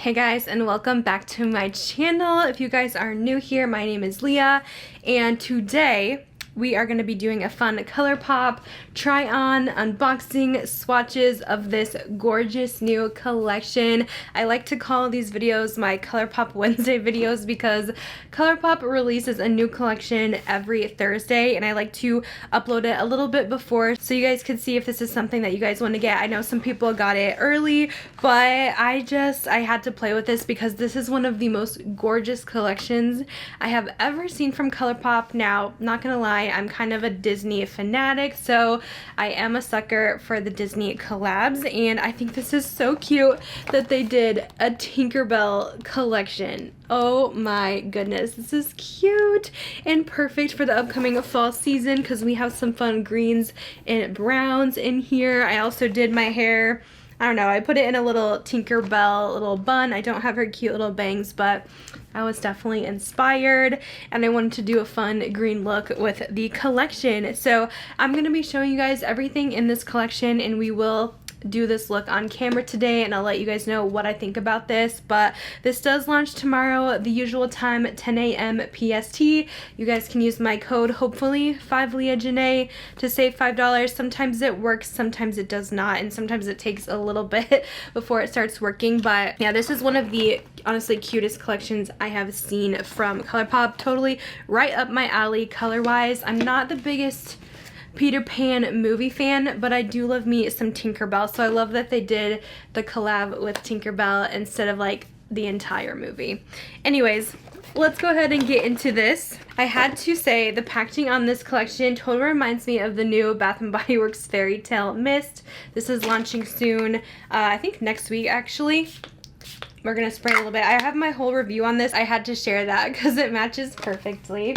Hey guys, and welcome back to my channel. If you guys are new here, my name is Leah, and today we are going to be doing a fun Colourpop try-on unboxing swatches of this gorgeous new collection. I like to call these videos my Colourpop Wednesday videos because Colourpop releases a new collection every Thursday, and I like to upload it a little bit before so you guys can see if this is something that you guys want to get. I know some people got it early, but I had to play with this because this is one of the most gorgeous collections I have ever seen from Colourpop. Now, not gonna lie, I'm kind of a Disney fanatic, so I am a sucker for the Disney collabs, and I think this is so cute that they did a Tinkerbell collection. Oh my goodness, this is cute and perfect for the upcoming fall season because we have some fun greens and browns in here. I also did my hair, I don't know, I put it in a little Tinkerbell little bun. I don't have her cute little bangs, but I was definitely inspired and I wanted to do a fun green look with the collection. So I'm going to be showing you guys everything in this collection, and we will do this look on camera today, and I'll let you guys know what I think about this. But this does launch tomorrow, the usual time, 10 a.m. PST. You guys can use my code, hopefully 5LeahJanae, to save $5. Sometimes it works, sometimes it does not, and sometimes it takes a little bit before it starts working. But yeah, this is one of the honestly cutest collections I have seen from Colourpop. Totally right up my alley color wise. I'm not the biggest Peter Pan movie fan, but I do love me some Tinkerbell, so I love that they did the collab with Tinkerbell instead of like the entire movie. Anyways, let's go ahead and get into this. I had to say the packaging on this collection totally reminds me of the new Bath & Body Works Fairy Tale Mist. This is launching soon, I think next week actually. We're gonna spray a little bit. I have my whole review on this. I had to share that because it matches perfectly.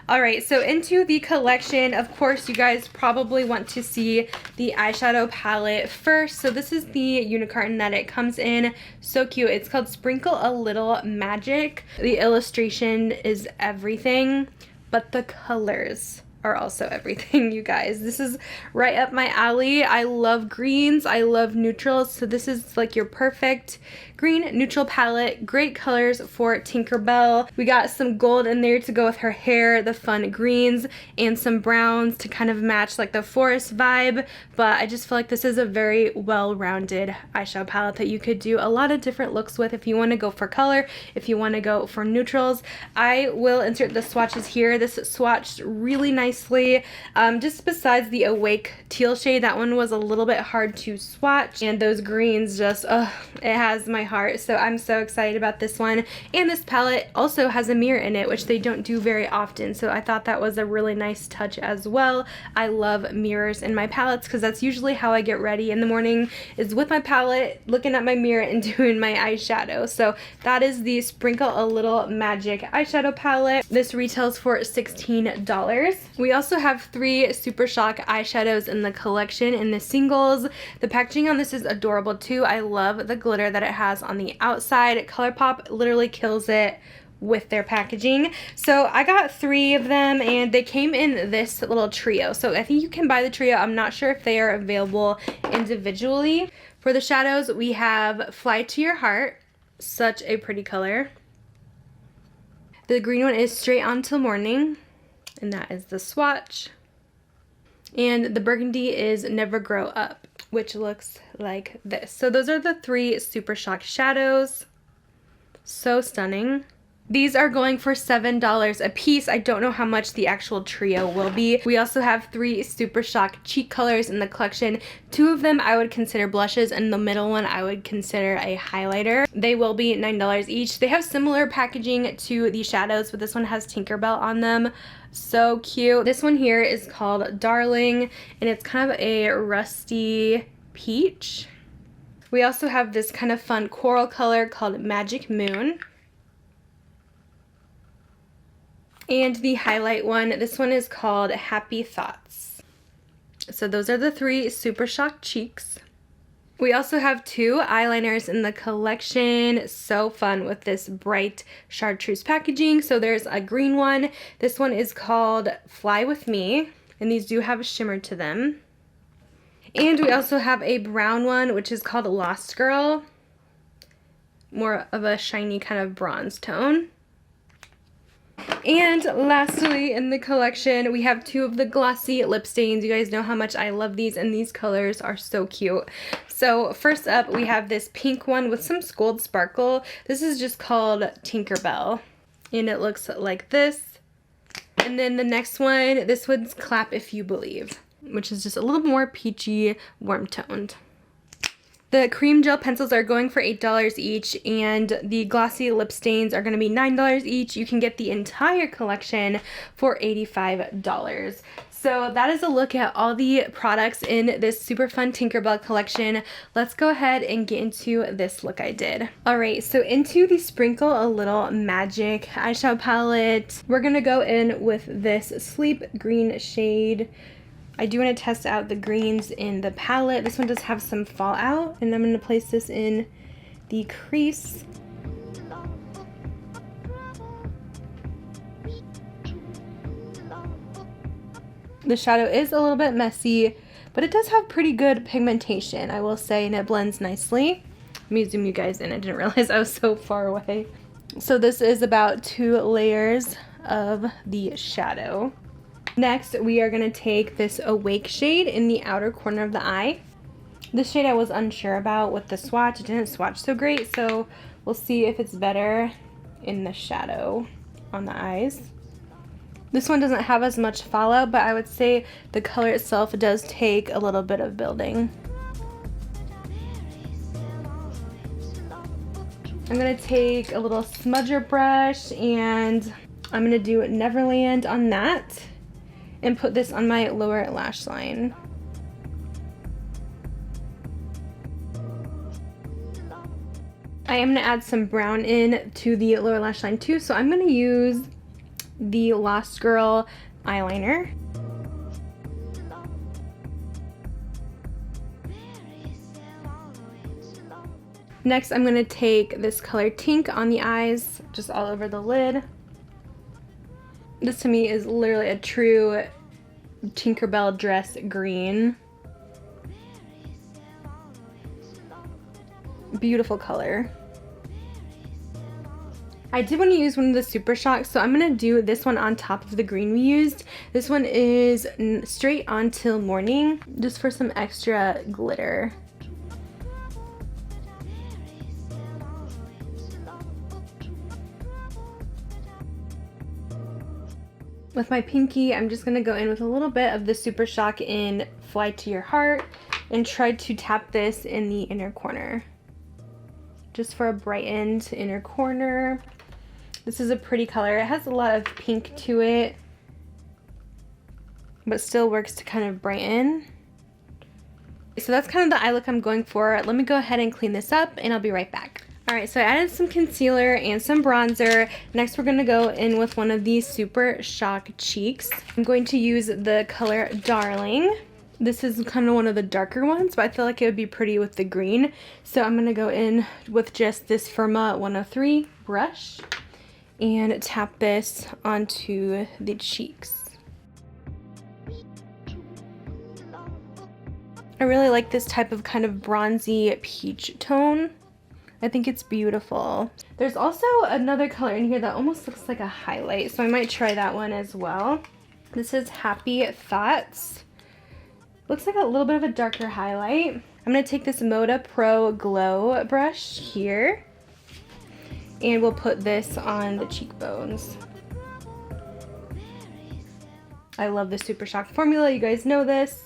Alright, so into the collection, of course, you guys probably want to see the eyeshadow palette first. So this is the unicorn that it comes in. So cute. It's called Sprinkle a Little Magic. The illustration is everything, but the colors are also everything, you guys. This is right up my alley. I love greens. I love neutrals. So this is like your perfect green neutral palette. Great colors for Tinkerbell. We got some gold in there to go with her hair, the fun greens, and some browns to kind of match like the forest vibe. But I just feel like this is a very well-rounded eyeshadow palette that you could do a lot of different looks with if you want to go for color, if you want to go for neutrals. I will insert the swatches here. This swatched really nicely. Just besides the Awake teal shade, that one was a little bit hard to swatch, and those greens just, it has my heart. So I'm so excited about this one. And this palette also has a mirror in it, which they don't do very often, so I thought that was a really nice touch as well. I love mirrors in my palettes because that's usually how I get ready in the morning, is with my palette, looking at my mirror and doing my eyeshadow. So that is the Sprinkle a Little Magic eyeshadow palette. This retails for $16. We also have 3 Super Shock eyeshadows in the collection in the singles. The packaging on this is adorable too. I love the glitter that it has on the outside. Colourpop literally kills it with their packaging. So I got 3 of them, and they came in this little trio. So I think you can buy the trio. I'm not sure if they are available individually. For the shadows, we have Fly to Your Heart. Such a pretty color. The green one is Straight On Till Morning, and that is the swatch. And the burgundy is Never Grow Up, which looks like this. So those are the 3 Super Shock shadows. So stunning. These are going for $7 a piece. I don't know how much the actual trio will be. We also have 3 Super Shock cheek colors in the collection. 2 of them I would consider blushes, and the middle one I would consider a highlighter. They will be $9 each. They have similar packaging to the shadows, but this one has Tinkerbell on them. So cute. This one here is called Darling, and it's kind of a rusty peach. We also have this kind of fun coral color called Magic Moon. And the highlight one, this one is called Happy Thoughts. So those are the 3 Super Shock cheeks. We also have 2 eyeliners in the collection. So fun with this bright chartreuse packaging. So there's a green one. This one is called Fly With Me, and these do have a shimmer to them. And we also have a brown one, which is called Lost Girl. more of a shiny kind of bronze tone. And lastly in the collection, we have two of the Glossy Lip Stains. You guys know how much I love these, and these colors are so cute. So first up, we have this pink one with some gold sparkle. This is just called Tinkerbell, and it looks like this. And then the next one, this one's Clap If You Believe, which is just a little more peachy, warm toned. The cream gel pencils are going for $8 each, and the Glossy Lip Stains are going to be $9 each. You can get the entire collection for $85. So that is a look at all the products in this super fun Tinkerbell collection. Let's go ahead and get into this look I did. Alright, so into the Sprinkle a Little Magic eyeshadow palette, we're going to go in with this Sleep Green shade. I do want to test out the greens in the palette. This one does have some fallout, and I'm going to place this in the crease. The shadow is a little bit messy, but it does have pretty good pigmentation, I will say, and it blends nicely. Let me zoom you guys in. I didn't realize I was so far away. So this is about 2 layers of the shadow. Next, we are going to take this Awake shade in the outer corner of the eye. This shade I was unsure about with the swatch. It didn't swatch so great, so we'll see if it's better in the shadow on the eyes. This one doesn't have as much fallout, but I would say the color itself does take a little bit of building. I'm going to take a little smudger brush, and I'm going to do Neverland on that, and put this on my lower lash line. I am going to add some brown in to the lower lash line too, so I'm going to use the Lost Girl eyeliner. Next, I'm going to take this color Tink on the eyes, just all over the lid. This to me is literally a true Tinkerbell dress green. Beautiful color. I did want to use one of the Super Shocks, so I'm going to do this one on top of the green we used. This one is Straight On Till Morning, just for some extra glitter. With my pinky, I'm just going to go in with a little bit of the Super Shock in Fly to Your Heart and try to tap this in the inner corner, just for a brightened inner corner. This is a pretty color. It has a lot of pink to it, but still works to kind of brighten. So that's kind of the eye look I'm going for. Let me go ahead and clean this up, and I'll be right back. Alright, so I added some concealer and some bronzer. Next, we're going to go in with one of these Super Shock cheeks. I'm going to use the color Darling. This is kind of one of the darker ones, but I feel like it would be pretty with the green. So I'm going to go in with just this Firma 103 brush and tap this onto the cheeks. I really like this type of kind of bronzy peach tone. I think it's beautiful. There's also another color in here that almost looks like a highlight, so I might try that one as well. This is Happy Thoughts. Looks like a little bit of a darker highlight. I'm going to take this Moda Pro Glow brush here, and we'll put this on the cheekbones. I love the Super Shock formula. You guys know this.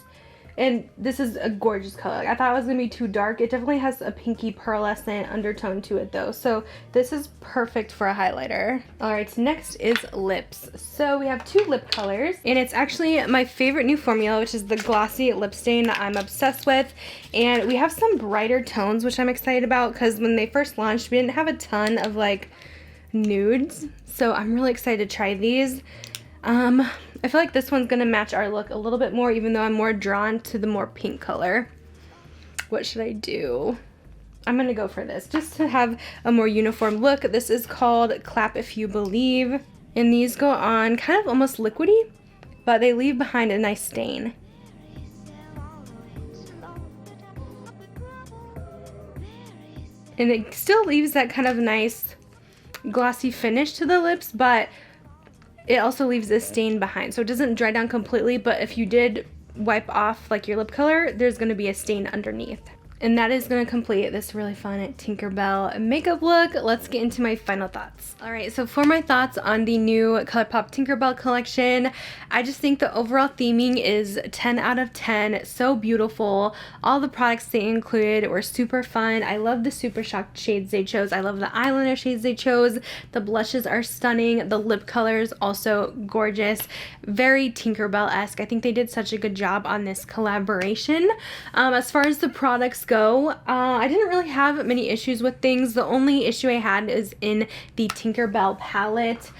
And this is a gorgeous color. I thought it was going to be too dark. It definitely has a pinky pearlescent undertone to it though. So this is perfect for a highlighter. Alright, so next is lips. So we have 2 lip colors. And it's actually my favorite new formula, which is the Glossy Lip Stain that I'm obsessed with. And we have some brighter tones, which I'm excited about, because when they first launched, we didn't have a ton of like nudes. So I'm really excited to try these. I feel like this one's going to match our look a little bit more, even though I'm more drawn to the more pink color. What should I do? I'm going to go for this, just to have a more uniform look. This is called Clap If You Believe, and these go on kind of almost liquidy, but they leave behind a nice stain. And it still leaves that kind of nice glossy finish to the lips, but it also leaves a stain behind. So it doesn't dry down completely, but if you did wipe off like your lip color, there's going to be a stain underneath. And that is going to complete this really fun Tinkerbell makeup look. Let's get into my final thoughts. Alright, so for my thoughts on the new Colourpop Tinkerbell collection, I just think the overall theming is 10 out of 10. So beautiful. All the products they included were super fun. I love the Super Shock shades they chose. I love the eyeliner shades they chose. The blushes are stunning. The lip colors also gorgeous. Very Tinkerbell-esque. I think they did such a good job on this collaboration. As far as the products go, I didn't really have many issues with things. The only issue I had is in the Tinkerbell palette.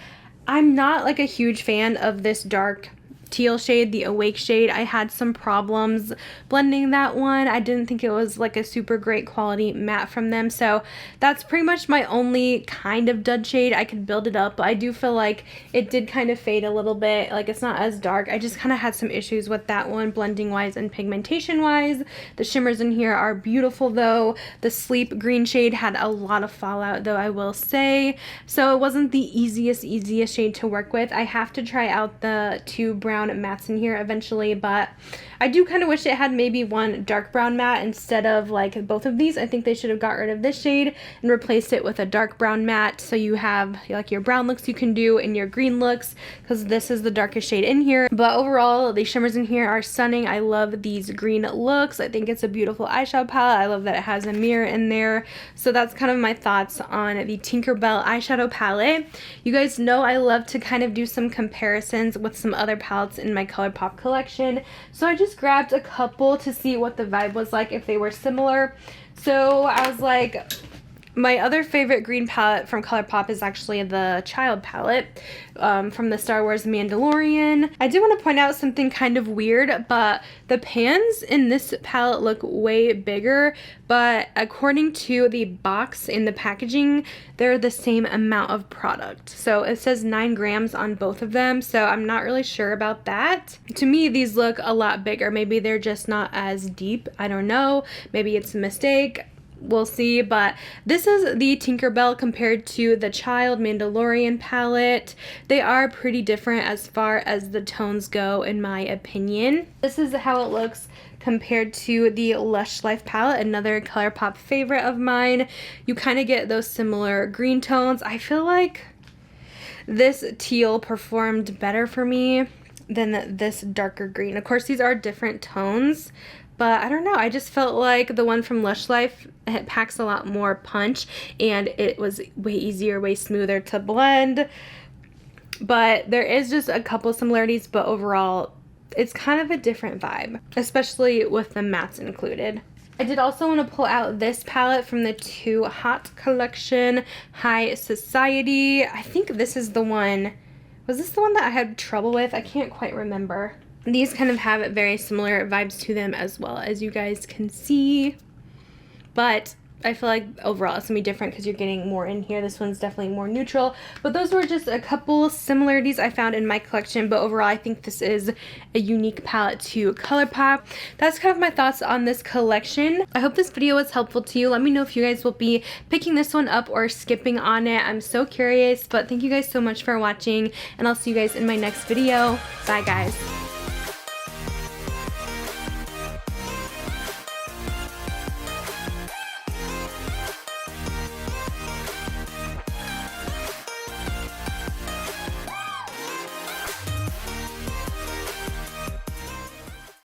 I'm not like a huge fan of this dark teal shade, the Awake shade. I had some problems blending that one. I didn't think it was like a super great quality matte from them, so that's pretty much my only kind of dud shade. I could build it up, but I do feel like it did kind of fade a little bit. Like, it's not as dark. I just kind of had some issues with that one, blending wise and pigmentation wise. The shimmers in here are beautiful though. The Sleep green shade had a lot of fallout though, I will say, so it wasn't the easiest shade to work with. I have to try out the two brown mattes in here eventually, but I do kind of wish it had maybe one dark brown matte instead of like both of these. I think they should have got rid of this shade and replaced it with a dark brown matte, so you have like your brown looks you can do and your green looks, because this is the darkest shade in here. But overall, the shimmers in here are stunning. I love these green looks. I think it's a beautiful eyeshadow palette. I love that it has a mirror in there. So that's kind of my thoughts on the Tinkerbell eyeshadow palette. You guys know I love to kind of do some comparisons with some other palettes in my Colourpop collection, so I just grabbed a couple to see what the vibe was like, if they were similar. So I was like, my other favorite green palette from Colourpop is actually the Child palette from the Star Wars Mandalorian. I do want to point out something kind of weird, but the pans in this palette look way bigger, but according to the box in the packaging, they're the same amount of product. So it says 9 grams on both of them, so I'm not really sure about that. To me, these look a lot bigger. Maybe they're just not as deep. I don't know. Maybe it's a mistake. We'll see, but this is the Tinkerbell compared to the Child Mandalorian palette. They are pretty different as far as the tones go, in my opinion. This is how it looks compared to the Lush Life palette, another Colourpop favorite of mine. You kind of get those similar green tones. I feel like this teal performed better for me than this darker green. Of course, these are different tones, but I don't know, I just felt like the one from Lush Life, it packs a lot more punch and it was way easier, way smoother to blend. But there is just a couple similarities, but overall it's kind of a different vibe, especially with the mattes included. I did also want to pull out this palette from the Too Hot collection, High Society. I think this is the one, was this the one that I had trouble with? I can't quite remember. These kind of have very similar vibes to them as well, as you guys can see, but I feel like overall it's gonna be different because you're getting more in here. This one's definitely more neutral, but those were just a couple similarities I found in my collection. But overall, I think this is a unique palette to Colourpop. That's kind of my thoughts on this collection. I hope this video was helpful to you. Let me know if you guys will be picking this one up or skipping on it. I'm so curious, but thank you guys so much for watching, and I'll see you guys in my next video. Bye guys.